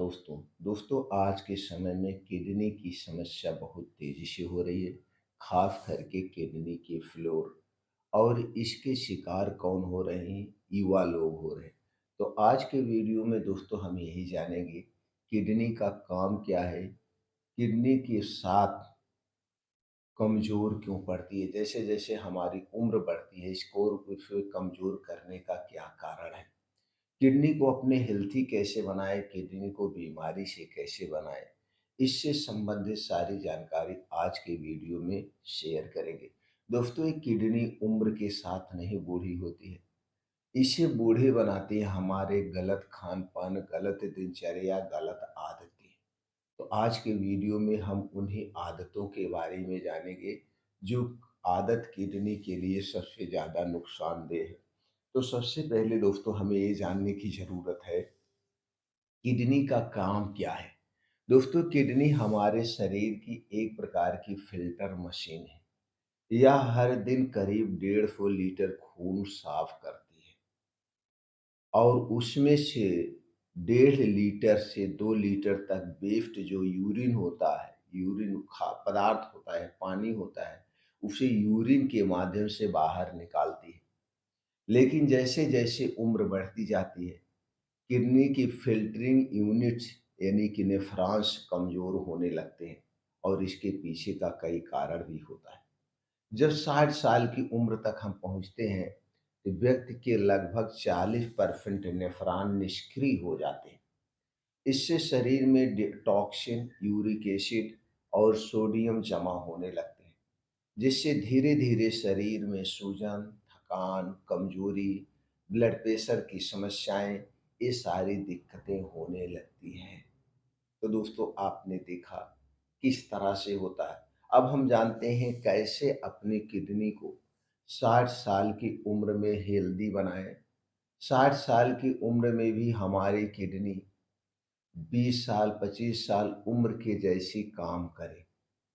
दोस्तों आज के समय में किडनी की समस्या बहुत तेजी से हो रही है। खास करके किडनी के फ्लोर और इसके शिकार कौन हो रहे हैं? युवा लोग हो रहे हैं। तो आज के वीडियो में दोस्तों हम यही जानेंगे किडनी का काम क्या है, किडनी के साथ कमजोर क्यों पड़ती है, जैसे जैसे हमारी उम्र बढ़ती है इसको उसे कमजोर करने का क्या कारण है, किडनी को अपने हेल्थी कैसे बनाएं, किडनी को बीमारी से कैसे बनाएं, इससे संबंधित सारी जानकारी आज के वीडियो में शेयर करेंगे। दोस्तों, ये किडनी उम्र के साथ नहीं बूढ़ी होती है, इसे बूढ़े बनाती है हमारे गलत खान पान, गलत दिनचर्या, गलत आदतें। तो आज के वीडियो में हम उन्हीं आदतों के बारे में जानेंगे जो आदत किडनी के लिए सबसे ज़्यादा नुकसानदेह है। तो सबसे पहले दोस्तों हमें ये जानने की ज़रूरत है किडनी का काम क्या है। दोस्तों, किडनी हमारे शरीर की एक प्रकार की फिल्टर मशीन है। यह हर दिन करीब 150 लीटर खून साफ करती है और उसमें से 1.5 लीटर से 2 लीटर तक वेस्ट जो यूरिन होता है, यूरिन खा पदार्थ होता है, पानी होता है, उसे यूरिन के माध्यम से बाहर निकालती है। लेकिन जैसे जैसे उम्र बढ़ती जाती है किडनी की फिल्टरिंग यूनिट्स यानी कि नेफ्रॉन्स कमजोर होने लगते हैं और इसके पीछे का कई कारण भी होता है। जब 60 साल की उम्र तक हम पहुंचते हैं तो व्यक्ति के लगभग 40% नेफ्रॉन निष्क्रिय हो जाते हैं। इससे शरीर में टॉक्सिन, यूरिक एसिड और सोडियम जमा होने लगते हैं, जिससे धीरे धीरे शरीर में सूजन, थकान, कमजोरी, ब्लड प्रेशर की समस्याएं, ये सारी दिक्कतें होने लगती हैं। तो दोस्तों, आपने देखा किस तरह से होता है। अब हम जानते हैं कैसे अपनी किडनी को 60 साल की उम्र में हेल्दी बनाएं। 60 साल की उम्र में भी हमारी किडनी 20 साल 25 साल उम्र के जैसी काम करे।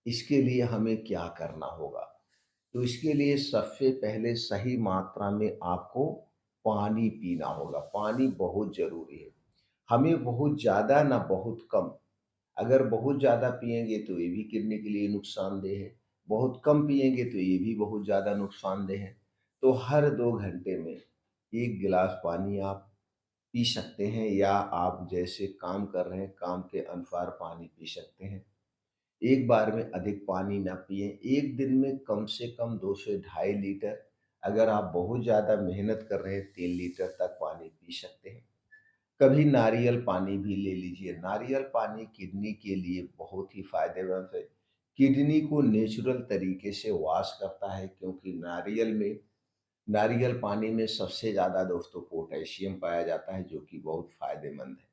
इसके लिए हमें क्या करना होगा? तो इसके लिए सबसे पहले सही मात्रा में आपको पानी पीना होगा। पानी बहुत ज़रूरी है। हमें बहुत ज़्यादा ना बहुत कम। अगर बहुत ज़्यादा पिएँगे तो ये भी किडनी के लिए नुकसानदेह है, बहुत कम पिएँगे तो ये भी बहुत ज़्यादा नुकसानदेह है। तो हर 2 घंटे में 1 गिलास पानी आप पी सकते हैं या आप जैसे काम कर रहे हैं, काम के अनुसार पानी पी सकते हैं। एक बार में अधिक पानी ना पिएँ, एक दिन में कम से कम 2 से ढाई लीटर, अगर आप बहुत ज़्यादा मेहनत कर रहे हैं 3 लीटर तक पानी पी सकते हैं। कभी नारियल पानी भी ले लीजिए। नारियल पानी किडनी के लिए बहुत ही फ़ायदेमंद है। किडनी को नेचुरल तरीके से वॉश करता है क्योंकि नारियल पानी में सबसे ज़्यादा दोस्तों पोटेशियम पाया जाता है जो कि बहुत फ़ायदेमंद है।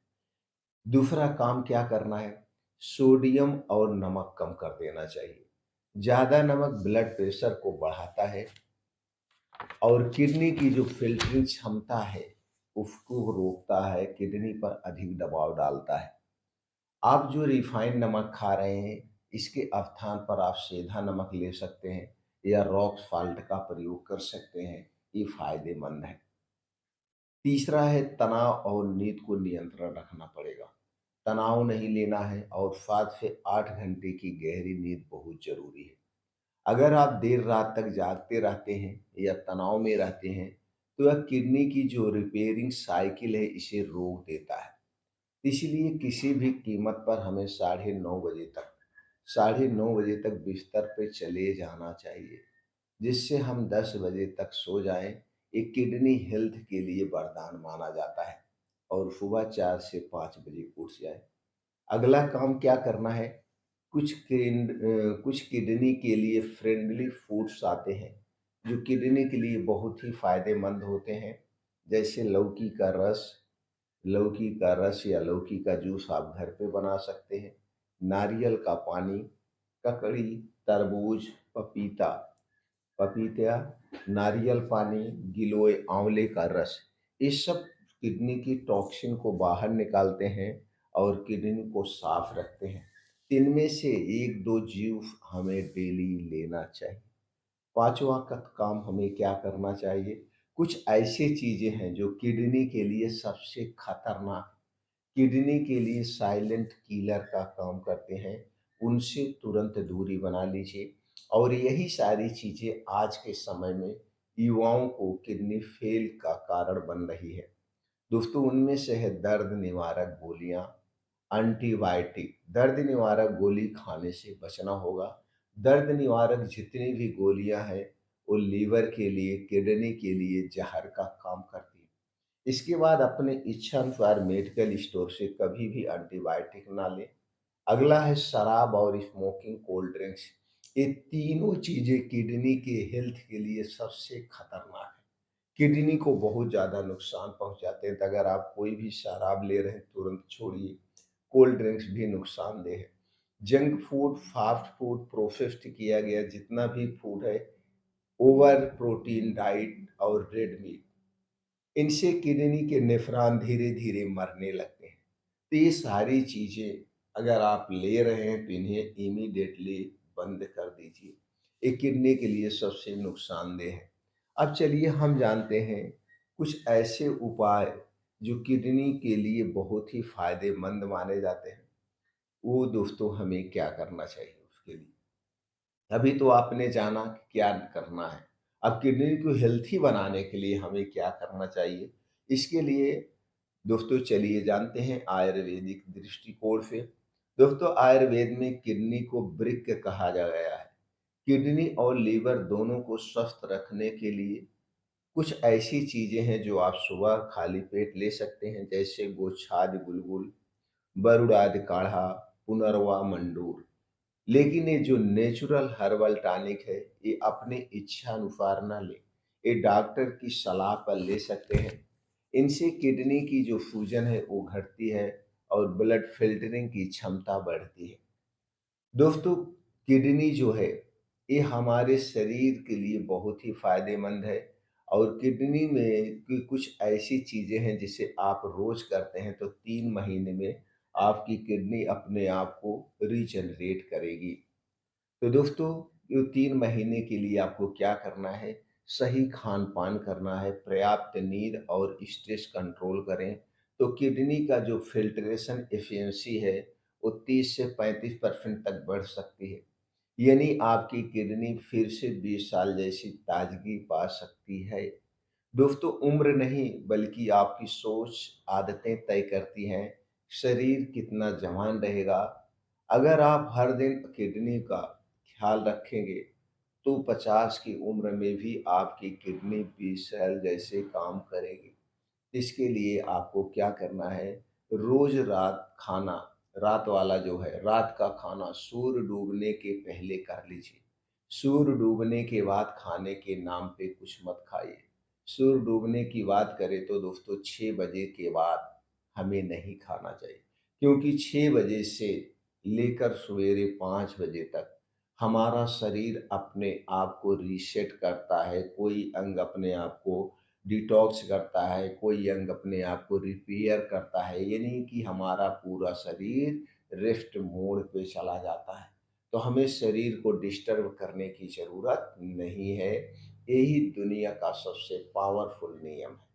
दूसरा काम क्या करना है? सोडियम और नमक कम कर देना चाहिए। ज़्यादा नमक ब्लड प्रेशर को बढ़ाता है और किडनी की जो फ़िल्टरिंग क्षमता है, उसको रोकता है, किडनी पर अधिक दबाव डालता है। आप जो रिफाइंड नमक खा रहे हैं, इसके स्थान पर आप सेंधा नमक ले सकते हैं या रॉक साल्ट का प्रयोग कर सकते हैं, ये फ़ायदेमंद है। तीसरा है तनाव और नींद को नियंत्रण रखना पड़ेगा। तनाव नहीं लेना है और 7 से 8 घंटे की गहरी नींद बहुत ज़रूरी है। अगर आप देर रात तक जागते रहते हैं या तनाव में रहते हैं, तो यह किडनी की जो रिपेयरिंग साइकिल है, इसे रोक देता है। इसलिए किसी भी कीमत पर हमें साढ़े 9 बजे तक बिस्तर पे चले जाना चाहिए, जिससे हम 10 बजे तक सो जाएं। एक किडनी हेल्थ के लिए वरदान माना जाता है और सुबह 4 से 5 बजे उठ जाएं। अगला काम क्या करना है? कुछ किडनी के लिए फ्रेंडली फूड्स आते हैं जो किडनी के लिए बहुत ही फायदेमंद होते हैं, जैसे लौकी का रस या लौकी का जूस आप घर पे बना सकते हैं। नारियल का पानी, ककड़ी, तरबूज, पपीता पपीता, नारियल पानी, गिलोय आंवले का रस, ये सब किडनी की टॉक्सिन को बाहर निकालते हैं और किडनी को साफ रखते हैं। इनमें से 1-2 जूस हमें डेली लेना चाहिए। पाँचवा काम हमें क्या करना चाहिए? कुछ ऐसी चीज़ें हैं जो किडनी के लिए सबसे खतरनाक, किडनी के लिए साइलेंट किलर का काम करते हैं, उनसे तुरंत दूरी बना लीजिए। और यही सारी चीज़ें आज के समय में युवाओं को किडनी फेल का कारण बन रही है। दोस्तों उनमें से है दर्द निवारक गोलियाँ, एंटीबायोटिक। दर्द निवारक गोली खाने से बचना होगा। दर्द निवारक जितनी भी गोलियाँ हैं, वो लीवर के लिए, किडनी के लिए ज़हर का काम करती हैं। इसके बाद अपने इच्छानुसार मेडिकल स्टोर से कभी भी एंटीबायोटिक ना लें। अगला है शराब और स्मोकिंग, कोल्ड ड्रिंक्स। ये तीनों चीज़ें किडनी के हेल्थ के लिए सबसे खतरनाक है। किडनी को बहुत ज़्यादा नुकसान पहुँचाते हैं, तो अगर आप कोई भी शराब ले रहे हैं तुरंत छोड़िए। कोल्ड ड्रिंक्स भी नुकसानदेह है। Junk food, fast food, processed किया गया जितना भी फूड है, ओवर प्रोटीन डाइट और रेड मीट, इनसे किडनी के नेफ्रॉन धीरे-धीरे मरने लगते हैं। तो ये सारी चीज़ें अगर आप ले रहे हैं तो इन्हें इमीडिएटली बंद कर दीजिए। ये किडनी के लिए सबसे नुकसानदेह है। अब चलिए हम जानते हैं कुछ ऐसे उपाय जो किडनी के लिए बहुत ही फ़ायदेमंद माने जाते हैं। वो दोस्तों हमें क्या करना चाहिए उसके लिए? अभी तो आपने जाना कि क्या करना है। अब किडनी को हेल्थी बनाने के लिए हमें क्या करना चाहिए? इसके लिए दोस्तों चलिए जानते हैं आयुर्वेदिक दृष्टिकोण से। दोस्तों आयुर्वेद में किडनी को वृक्क कहा जा गया है। किडनी और लीवर दोनों को स्वस्थ रखने के लिए कुछ ऐसी चीज़ें हैं जो आप सुबह खाली पेट ले सकते हैं, जैसे गोछाद गुलगुल, बरुड़ाद काढ़ा, पुनर्वा मंडूर। लेकिन ये जो नेचुरल हर्बल टॉनिक है, ये अपने इच्छा अनुसार ना लें। ये डॉक्टर की सलाह पर ले सकते हैं। इनसे किडनी की जो सूजन है वो घटती है और ब्लड फिल्टरिंग की क्षमता बढ़ती है। दोस्तों किडनी जो है ये हमारे शरीर के लिए बहुत ही फायदेमंद है। और किडनी में की कुछ ऐसी चीज़ें हैं जिसे आप रोज करते हैं तो 3 महीने में आपकी किडनी अपने आप को रीजनरेट करेगी। तो दोस्तों ये 3 महीने के लिए आपको क्या करना है, सही खान पान करना है, पर्याप्त नींद और स्ट्रेस कंट्रोल करें। तो किडनी का जो फिल्ट्रेशन एफिशिएंसी है वो 30 से 35% तक बढ़ सकती है। यानी आपकी किडनी फिर से 20 साल जैसी ताजगी पा सकती है। दोस्तों उम्र नहीं बल्कि आपकी सोच, आदतें तय करती हैं शरीर कितना जवान रहेगा। अगर आप हर दिन किडनी का ख्याल रखेंगे तो 50 की उम्र में भी आपकी किडनी 20 साल जैसे काम करेगी। इसके लिए आपको क्या करना है, रोज रात खाना, रात वाला जो है रात का खाना सूर्य डूबने के पहले कर लीजिए। सूर्य डूबने के बाद खाने के नाम पे कुछ मत खाइए। सूर्य डूबने की बात करें तो दोस्तों 6 बजे के बाद हमें नहीं खाना चाहिए, क्योंकि 6 बजे से लेकर सवेरे 5 बजे तक हमारा शरीर अपने आप को रीसेट करता है। कोई अंग अपने आप को डिटॉक्स करता है, कोई अंग अपने आप को रिपेयर करता है, यानी कि हमारा पूरा शरीर रेस्ट मोड पे चला जाता है। तो हमें शरीर को डिस्टर्ब करने की ज़रूरत नहीं है। यही दुनिया का सबसे पावरफुल नियम है।